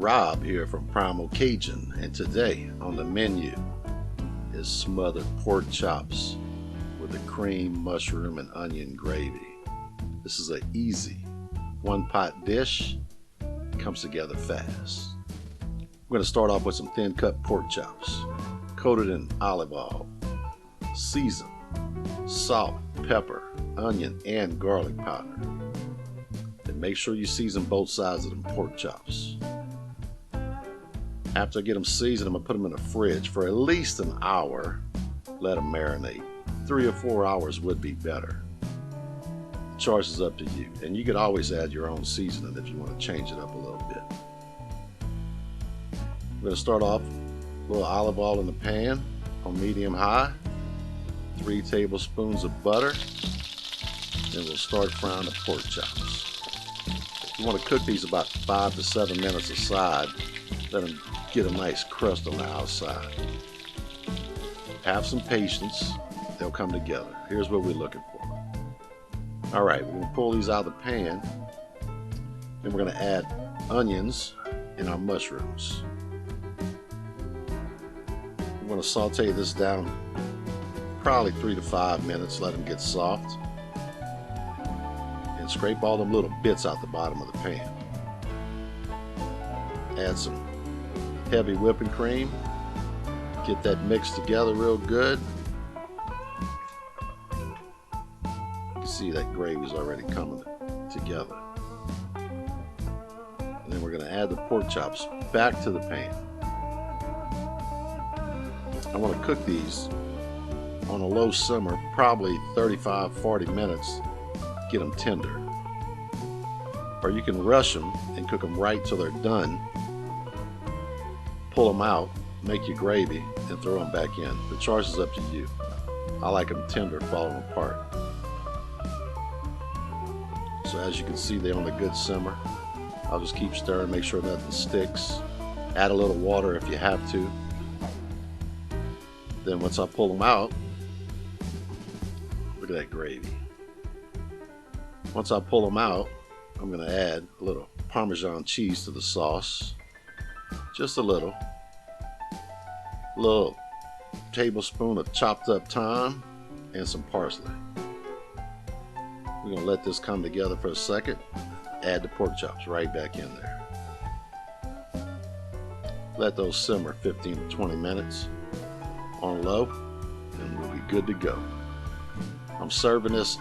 Rob here from Primal Cajun, and today on the menu is smothered pork chops with a cream, mushroom, and onion gravy. This is an easy one-pot dish. It comes together fast. We're going to start off with some thin-cut pork chops, coated in olive oil, seasoned, salt, pepper, onion, and garlic powder. And make sure you season both sides of them pork chops. After I get them seasoned, I'm going to put them in the fridge for at least an hour. Let them marinate. 3 or 4 hours would be better. Choice is up to you. And you could always add your own seasoning if you want to change it up a little bit. We're going to start off a little olive oil in the pan on medium-high. 3 tablespoons of butter. Then we'll start frying the pork chops. You want to cook these about 5 to 7 minutes aside. Let them get a nice crust on the outside. Have some patience. They'll come together. Here's what we're looking for. Alright, we're going to pull these out of the pan. Then we're going to add onions and our mushrooms. We're going to saute this down probably 3 to 5 minutes. Let them get soft. And scrape all them little bits out the bottom of the pan. Add some heavy whipping cream. Get that mixed together real good. You can see that gravy's already coming together. And then we're going to add the pork chops back to the pan. I want to cook these on a low simmer, probably 35-40 minutes. Get them tender. Or you can rush them and cook them right till they're done. Pull them out, make your gravy, and throw them back in. The choice is up to you. I like them tender, falling apart. So as you can see, they're on a good simmer. I'll just keep stirring, make sure nothing sticks. Add a little water if you have to. Then once I pull them out, look at that gravy. Once I pull them out, I'm going to add a little Parmesan cheese to the sauce. Just a little tablespoon of chopped up thyme and some parsley. We're going to let this come together for a second. Add the pork chops right back in there. Let those simmer 15 to 20 minutes on low, and we'll be good to go. I'm serving this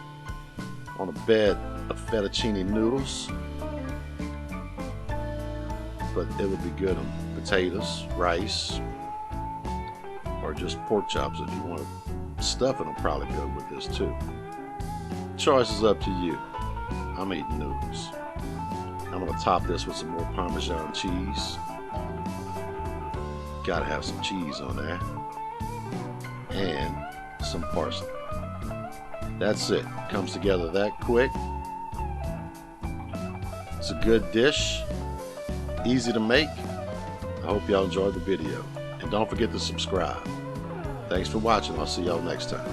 on a bed of fettuccine noodles, but it would be good on potatoes, rice, or just pork chops if you want to. Stuffing will probably go with this too. Choice is up to you. I'm eating noodles. I'm going to top this with some more Parmesan cheese. Gotta have some cheese on there. And some parsley. That's it. Comes together that quick. It's a good dish. Easy to make. I hope y'all enjoyed the video. And don't forget to subscribe. Thanks for watching. I'll see y'all next time.